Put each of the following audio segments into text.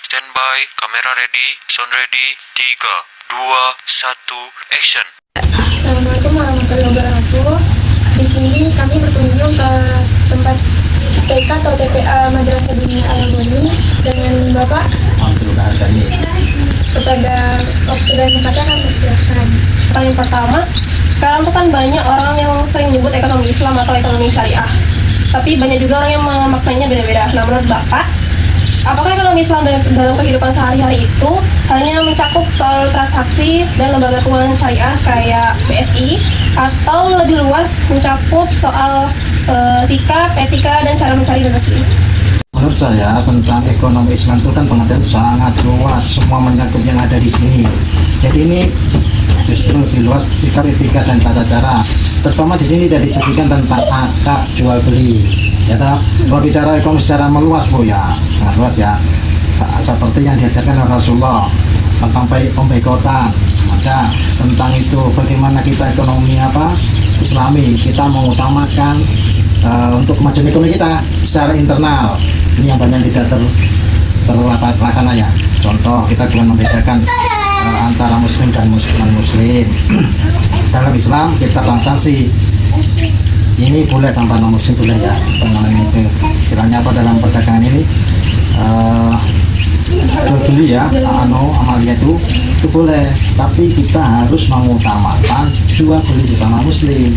Standby, kamera ready, sound ready, 3, 2, 1, action. Assalamualaikum warahmatullahi wabarakatuh. Di sini kami berkunjung ke tempat TK atau TPA Madrasah Dunia Al-Boni dengan Bapak kepada waktu dan tempatnya kami persilahkan. Paling pertama, sekarang tuh kan banyak orang yang sering menyebut ekonomi Islam atau ekonomi syariah. Tapi banyak juga orang yang memaknainya beda-beda. Nah, menurut Bapak, apakah ekonomi Islam dalam kehidupan sehari-hari itu hanya mencakup soal transaksi dan lembaga keuangan syariah kayak BSI, atau lebih luas mencakup soal sikap, etika, dan cara mencari rezeki? Menurut saya tentang ekonomi Islam itu kan pengertian sangat luas, semua menyangkut yang ada di sini. Jadi ini justru lebih luas sikap, etika, dan tata cara. Terutama di sini sudah disebutkan tentang akad jual beli. Ya, kalau bicara ekonomi secara meluas, Bu, ya sangat luas ya. Seperti yang diajarkan oleh Rasulullah tentang pemboikotan, maka tentang itu bagaimana kita ekonomi Islami, kita mengutamakan untuk kemajuan ekonomi kita secara internal. Ini yang banyak tidak terlaksana ya. Contoh, kita belum membedakan antara muslim dan non-muslim. Dalam Islam kita transaksi ini boleh sampai non-muslim boleh ya. Namanya itu istilahnya apa dalam perdagangan ini, jual beli ya, amalia itu boleh, tapi kita harus mengutamakan jual beli sesama muslim.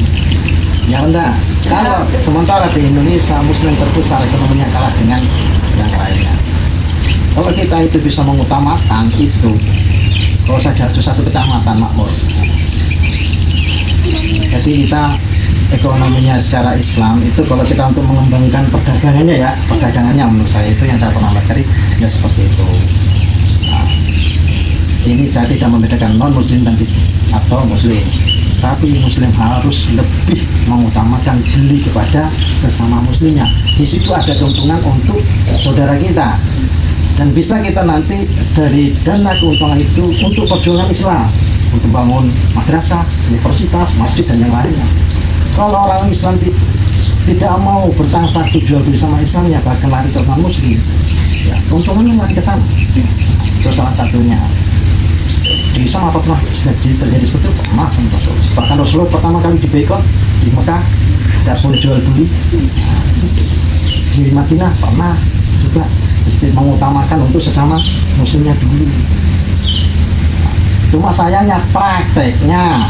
Ya enggak, kalau sementara di Indonesia muslim terbesar ekonominya kalah dengan yang lainnya. Kalau kita itu bisa mengutamakan itu, kalau saja satu kecamatan makmur. Jadi kita ekonominya secara Islam itu kalau kita untuk mengembangkan perdagangannya menurut saya itu yang saya pernah cari ya seperti itu. Nah, ini saya tidak membedakan non muslim dan atau muslim, tapi muslim harus lebih mengutamakan beli kepada sesama muslimnya. Di situ ada keuntungan untuk saudara kita, dan bisa kita nanti dari dana keuntungan itu untuk perjuangan Islam, untuk bangun madrasah, universitas, masjid, dan yang lainnya. Kalau orang Islam tidak mau bertransaksi jual beli sama Islam, ya bahkan lari ke non muslim, ya keuntungannya lari ke sana. Itu salah satunya. Di Islam apa pernah terjadi seperti itu? Pernah. Bahkan Rasulullah pertama kali diboikot di Mekah, tidak boleh jual beli. Di Madinah pernah juga mengutamakan untuk sesama muslimnya dulu. Cuma sayangnya prakteknya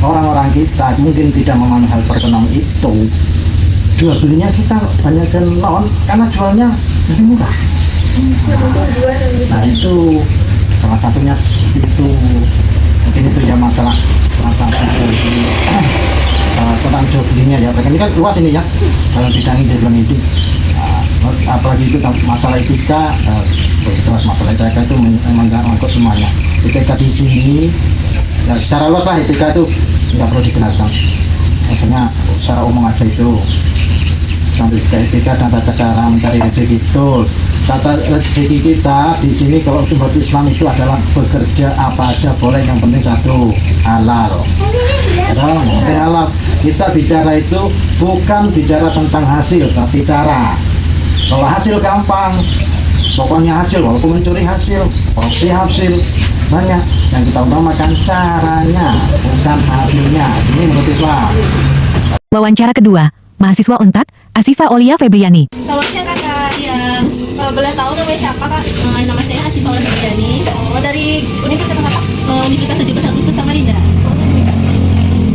orang-orang kita mungkin tidak memahami hal perekonomian itu. Jual belinya kita banyakkan non karena jualnya lebih murah. Nah itu salah satunya itu. Mungkin itu ya masalah transaksi jual beli tentang jual belinya ya. Ini kan luas ini ya dalam bidang ini. Apalagi itu masalah etika, masalah etika itu memang nggak mengangkut semuanya. Etika di sini ya, secara luas lah etika itu nggak perlu dijelaskan. Maksudnya secara umum aja itu. Sampai etika dan tata cara mencari rezeki itu. Tata rezeki kita di sini kalau umat Islam itu adalah bekerja apa aja boleh, yang penting satu halal. Yang penting halal. Kita bicara itu bukan bicara tentang hasil, tapi cara. Kalau hasil gampang, pokoknya hasil, walaupun mencuri hasil, korupsi hasil, banyak. Yang kita utamakan caranya, bukan hasilnya. Ini menurut Islam. Wawancara kedua, mahasiswa Untak, Asifa Olia Febriani. Soalnya kakak yang boleh tahu namanya siapa kak? Nama saya Asifa Olia Febriani. Dari Universitas apa? Universitas 17 Agustus Samarinda.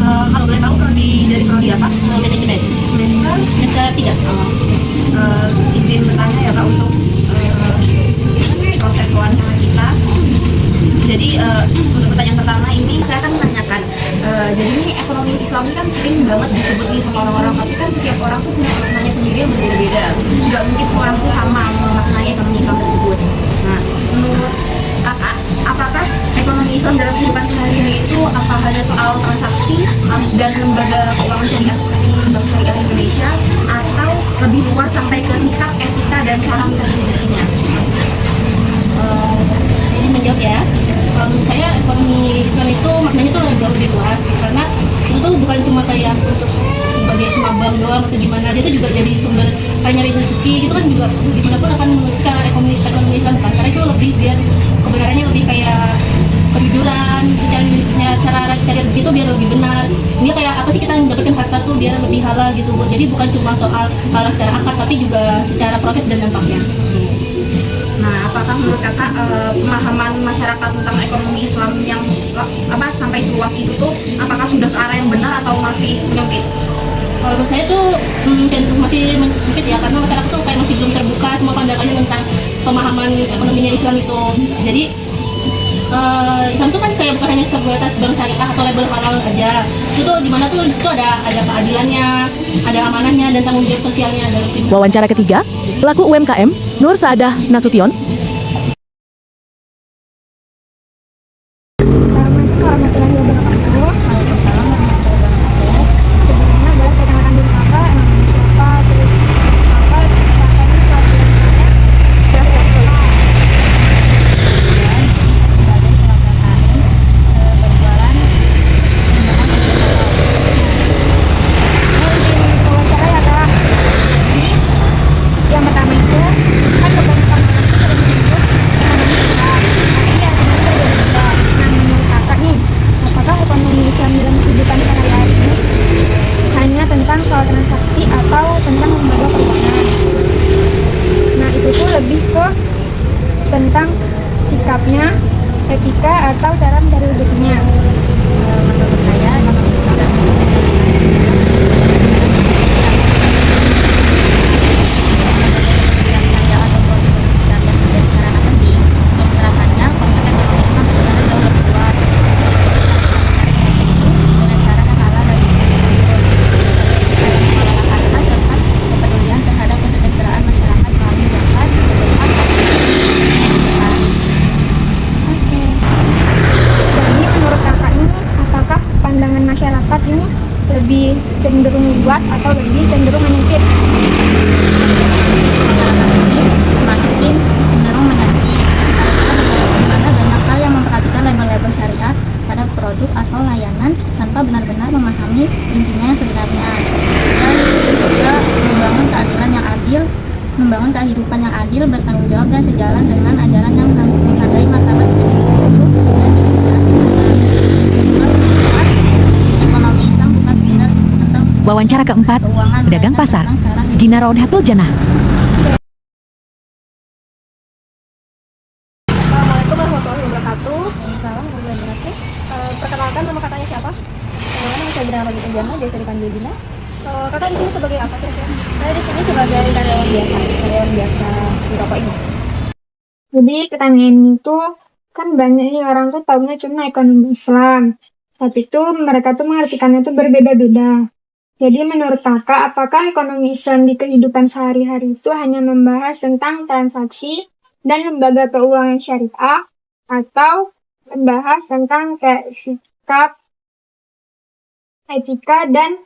Kalau boleh tahu dari prodi apa? Manajemen. Semester 3. Izin bertanya ya kak untuk proses wawancara kita. Jadi untuk pertanyaan pertama ini saya akan menanyakan, jadi ini ekonomi Islam ini kan sering banget disebut nih sama orang-orang, tapi kan setiap orang tuh punya maknanya sendiri yang berbeda-beda. Nggak mungkin semua orang tuh sama memaknai ekonomi Islam tersebut. Nah, menurut kakak, apakah ekonomi Islam dalam kehidupan sehari-hari itu apa hanya soal transaksi dan lembaga keuangan syariah seperti Bank Syariah Indonesia, atau lebih luas sampai ke sikap, etika, dan cara mencari rezekinya? Ini menjawab ya. Kalau menurut saya ekonomi Islam itu maknanya tuh jauh lebih luas, karena itu tuh bukan cuma kayak untuk sebagai cuma bank doang atau gimana, dia tuh juga jadi sumber kayak nyari rezeki gitu kan, juga gimana pun akan menurunkan ekonomi Islam kan, karena itu lebih biar kebenarannya lebih kayak kejujuran, cara cari rezeki itu biar lebih benar. Ini kayak apa sih, kita mendapatkan harta tuh biar lebih halal gitu Bu. Jadi bukan cuma soal halal secara akad tapi juga secara proses dan dampaknya. Nah, apakah menurut kakak pemahaman masyarakat tentang ekonomi Islam yang sampai seluas itu tuh apakah sudah ke arah yang benar atau masih menyempit? Kalau menurut saya tuh cenderung masih sempit ya, karena masyarakat tuh kayak masih belum terbuka semua pandangannya tentang pemahaman ekonominya Islam itu. Jadi Islam itu kan kayak bukan hanya sebatas bank syariah atau label halal aja. Itu tuh di mana tuh di situ ada keadilannya, ada amanahnya dan tanggung jawab sosialnya dalam hidup. Wawancara ketiga, pelaku UMKM, Nur Saadah Nasution. Assalamualaikum warahmatullahi wabarakatuh. Sebelumnya boleh perkenalkan diri kakak, namanya siapa, terus apa silakan suatu yang wawancara ya kak. Jadi yang pertama itu kan kebanyakan orang itu sering menyebut ekonomi Islam, tapi artinya berbeda. Nah menurut kakak nih, apakah ekonomi Islam dalam kehidupan sehari-hari ini hanya tentang soal transaksi atau tentang lembaga keuangan? Nah itu tuh lebih ke tentang sikapnya, etika atau cara mencari rezekinya. Menurut saya jadi menurut kakak ini, apakah pandangan masyarakat ini lebih cenderung luas atau lebih cenderung menyempit? Semakin cenderung menyempit karena banyak hal yang memperhatikan label-label syariat pada produk atau layanan tanpa benar-benar memahami intinya yang sebenarnya. Dan juga membangun kehidupan yang adil, bertanggung jawab dan sejalan dengan ajaran yang menghargai martabat hidup dan ekonomi Islam bukan sekedar tentang Wawancara keempat, keuangan, pedagang melainkan pasar, tentang cara hidup. Gina Rodhatul Jannah. Assalamualaikum warahmatullahi wabarakatuh. Salam warahmatullahi wabarakatuh. Perkenalkan nama kakaknya siapa? Nama saya Gina Rodhatul Jannah, biasa dipanggil Gina. Kakak di sini sebagai apa kira-kira? Saya di sini sebagai karyawan biasa di toko ini. Jadi pertanyaan itu kan banyak nih orang tuh taunya cuma ekonomi Islam, tapi tuh mereka tuh mengartikannya tuh berbeda-beda. Jadi menurut kakak, apakah ekonomi Islam di kehidupan sehari-hari itu hanya membahas tentang transaksi dan lembaga keuangan syariah, atau membahas tentang kayak sikap, etika, dan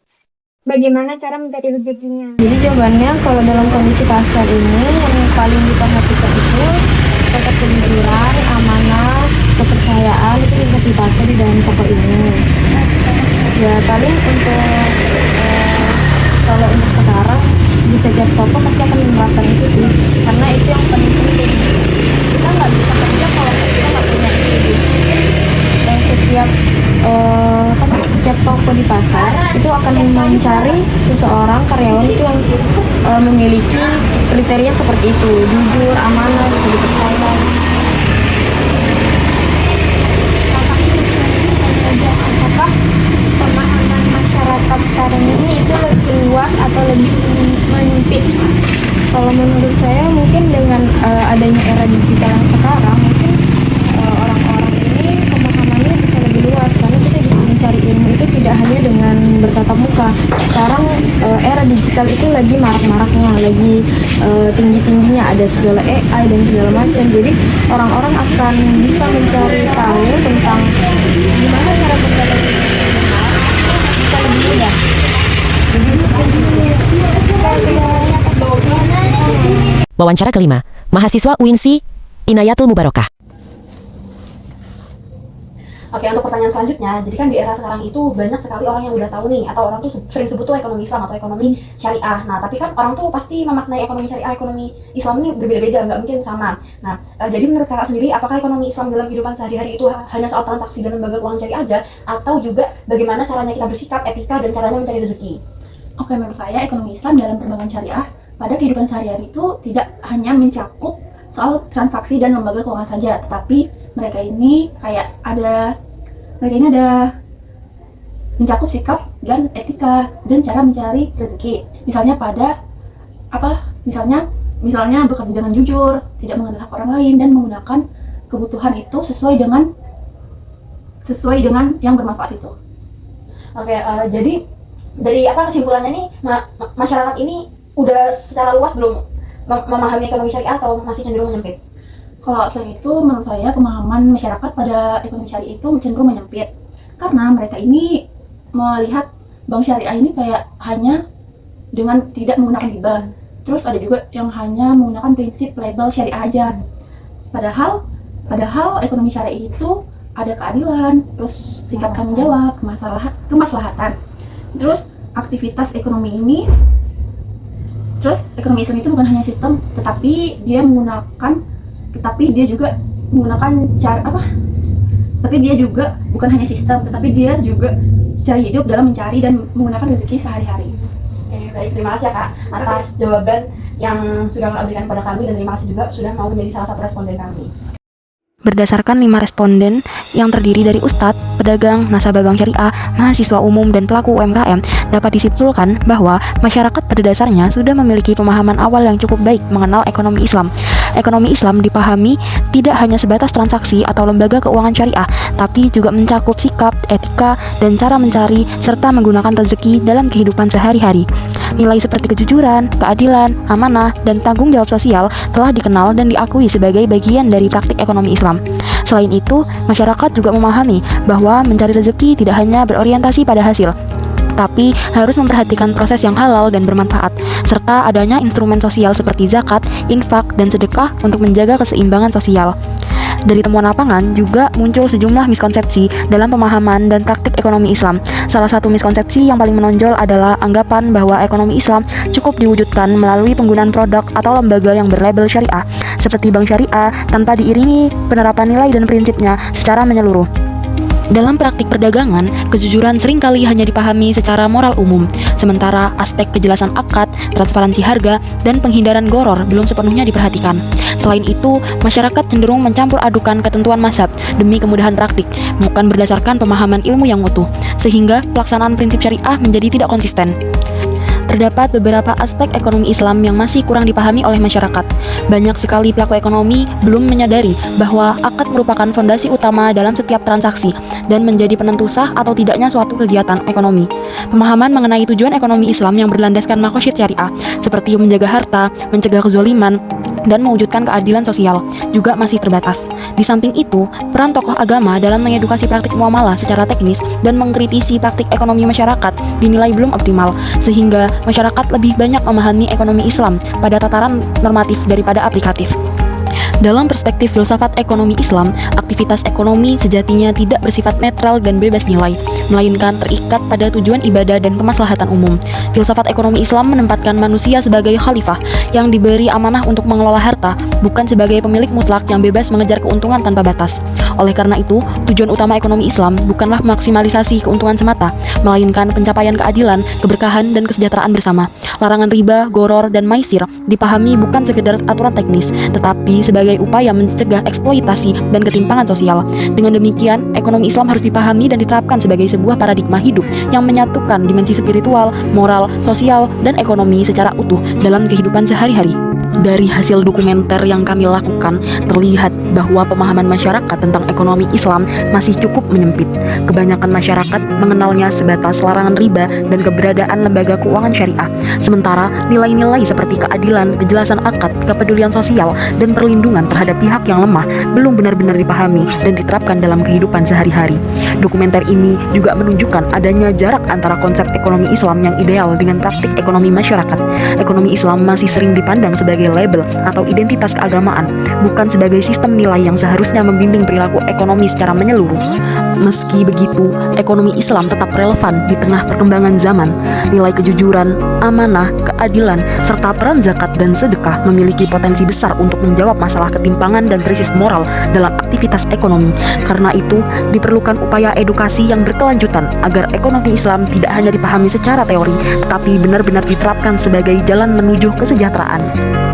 bagaimana cara mencari rezekinya? Jadi jawabannya, kalau dalam kondisi pasar ini yang paling diperhatikan itu tetap kejujuran, amanah, kepercayaan itu bisa dipakai di dalam toko ini. Ya paling kalau untuk sekarang di setiap toko pasti akan menerapkan itu sih, karena itu yang paling penting. Kita nggak bisa kerja kalau kita nggak punya itu. Dan setiap toko di pasar itu akan mencari seseorang karyawan itu yang memiliki kriteria seperti itu, jujur, amanah, bisa dipercaya. Apakah pemahaman masyarakat sekarang ini itu lebih luas atau lebih menyempit? Kalau menurut saya mungkin dengan adanya era digital yang sekarang, mungkin orang-orang ini pemahamannya bisa lebih luas karena kita bisa mencari ilmu itu tidak hanya dengan bertatap muka. Sekarang era digital itu lagi marak-maraknya, lagi tinggi-tingginya, ada segala AI dan segala macam. Jadi orang-orang akan bisa mencari tahu tentang gimana cara berdagang bisa lebih mudah. Wawancara kelima, mahasiswa UINSI, Inayatul Mubarakah. Oke, untuk pertanyaan selanjutnya, jadi kan di era sekarang itu banyak sekali orang yang udah tahu nih, atau orang tuh sering sebut tuh ekonomi Islam atau ekonomi syariah. Nah, tapi kan orang tuh pasti memaknai ekonomi syariah, ekonomi Islam ini berbeda-beda, nggak mungkin sama. Nah, jadi menurut kakak sendiri, apakah ekonomi Islam dalam kehidupan sehari-hari itu hanya soal transaksi dan lembaga keuangan syariah aja, atau juga bagaimana caranya kita bersikap, etika, dan caranya mencari rezeki? Oke, menurut saya ekonomi Islam dalam perbankan syariah pada kehidupan sehari-hari itu tidak hanya mencakup soal transaksi dan lembaga keuangan saja, tetapi mereka ini ada mencakup sikap dan etika dan cara mencari rezeki. Misalnya misalnya bekerja dengan jujur, tidak mengandalkan orang lain, dan menggunakan kebutuhan itu sesuai dengan yang bermanfaat itu. Oke, jadi dari kesimpulannya nih, masyarakat ini udah secara luas belum memahami ekonomi syariah atau masih cenderung menyempit? Kalau selain itu, menurut saya pemahaman masyarakat pada ekonomi syariah itu cenderung menyempit, karena mereka ini melihat bank syariah ini kayak hanya dengan tidak menggunakan riba. Terus ada juga yang hanya menggunakan prinsip label syariah aja. Padahal ekonomi syariah itu ada keadilan, terus sikap tanggung jawab, kemaslahatan. Terus ekonomi Islam itu bukan hanya sistem, tetapi dia juga bukan hanya sistem, tetapi dia juga cara hidup dalam mencari dan menggunakan rezeki sehari-hari. Oke, baik, terima kasih ya Kak atas jawaban yang sudah Kak berikan kepada kami, dan terima kasih juga sudah mau menjadi salah satu responden kami. Berdasarkan 5 responden yang terdiri dari ustadz, pedagang, nasabah bank syariah, mahasiswa umum, dan pelaku UMKM, dapat disimpulkan bahwa masyarakat pada dasarnya sudah memiliki pemahaman awal yang cukup baik mengenal ekonomi Islam. Ekonomi Islam dipahami tidak hanya sebatas transaksi atau lembaga keuangan syariah, tapi juga mencakup sikap, etika, dan cara mencari serta menggunakan rezeki dalam kehidupan sehari-hari. Nilai seperti kejujuran, keadilan, amanah, dan tanggung jawab sosial telah dikenal dan diakui sebagai bagian dari praktik ekonomi Islam. Selain itu, masyarakat juga memahami bahwa mencari rezeki tidak hanya berorientasi pada hasil, tapi harus memperhatikan proses yang halal dan bermanfaat, serta adanya instrumen sosial seperti zakat, infak, dan sedekah untuk menjaga keseimbangan sosial. Dari temuan lapangan juga muncul sejumlah miskonsepsi dalam pemahaman dan praktik ekonomi Islam. Salah satu miskonsepsi yang paling menonjol adalah anggapan bahwa ekonomi Islam cukup diwujudkan melalui penggunaan produk atau lembaga yang berlabel syariah, seperti bank syariah, tanpa diiringi penerapan nilai dan prinsipnya secara menyeluruh. Dalam praktik perdagangan, kejujuran seringkali hanya dipahami secara moral umum, sementara aspek kejelasan akad, transparansi harga, dan penghindaran gharar belum sepenuhnya diperhatikan. Selain itu, masyarakat cenderung mencampur adukan ketentuan mazhab demi kemudahan praktik, bukan berdasarkan pemahaman ilmu yang utuh, sehingga pelaksanaan prinsip syariah menjadi tidak konsisten. Terdapat beberapa aspek ekonomi Islam yang masih kurang dipahami oleh masyarakat. Banyak sekali pelaku ekonomi belum menyadari bahwa akad merupakan fondasi utama dalam setiap transaksi dan menjadi penentu sah atau tidaknya suatu kegiatan ekonomi. Pemahaman mengenai tujuan ekonomi Islam yang berlandaskan maqasid syariah, seperti menjaga harta, mencegah kezaliman, dan mewujudkan keadilan sosial, juga masih terbatas. Di samping itu, peran tokoh agama dalam mengedukasi praktik muamalah secara teknis dan mengkritisi praktik ekonomi masyarakat dinilai belum optimal, sehingga masyarakat lebih banyak memahami ekonomi Islam pada tataran normatif daripada aplikatif. Dalam perspektif filsafat ekonomi Islam, aktivitas ekonomi sejatinya tidak bersifat netral dan bebas nilai, melainkan terikat pada tujuan ibadah dan kemaslahatan umum. Filsafat ekonomi Islam menempatkan manusia sebagai khalifah yang diberi amanah untuk mengelola harta, bukan sebagai pemilik mutlak yang bebas mengejar keuntungan tanpa batas. Oleh karena itu, tujuan utama ekonomi Islam bukanlah maksimalisasi keuntungan semata, melainkan pencapaian keadilan, keberkahan, dan kesejahteraan bersama. Larangan riba, gharar, dan maisir dipahami bukan sekedar aturan teknis, tetapi sebagai upaya mencegah eksploitasi dan ketimpangan sosial. Dengan demikian, ekonomi Islam harus dipahami dan diterapkan sebagai sebuah paradigma hidup yang menyatukan dimensi spiritual, moral, sosial, dan ekonomi secara utuh dalam kehidupan sehari-hari. Dari hasil dokumenter yang kami lakukan, terlihat bahwa pemahaman masyarakat tentang ekonomi Islam masih cukup menyempit. Kebanyakan masyarakat mengenalnya sebatas larangan riba dan keberadaan lembaga keuangan syariah. Sementara nilai-nilai seperti keadilan, kejelasan akad, kepedulian sosial, dan perlindungan terhadap pihak yang lemah belum benar-benar dipahami dan diterapkan dalam kehidupan sehari-hari. Dokumenter ini juga menunjukkan adanya jarak antara konsep ekonomi Islam yang ideal dengan praktik ekonomi masyarakat. Ekonomi Islam masih sering dipandang sebagai sebagai label atau identitas keagamaan, bukan sebagai sistem nilai yang seharusnya membimbing perilaku ekonomi secara menyeluruh. Meski begitu, ekonomi Islam tetap relevan di tengah perkembangan zaman. Nilai kejujuran, amanah, keadilan, serta peran zakat dan sedekah memiliki potensi besar untuk menjawab masalah ketimpangan dan krisis moral dalam aktivitas ekonomi. Karena itu, diperlukan upaya edukasi yang berkelanjutan agar ekonomi Islam tidak hanya dipahami secara teori, tetapi benar-benar diterapkan sebagai jalan menuju kesejahteraan.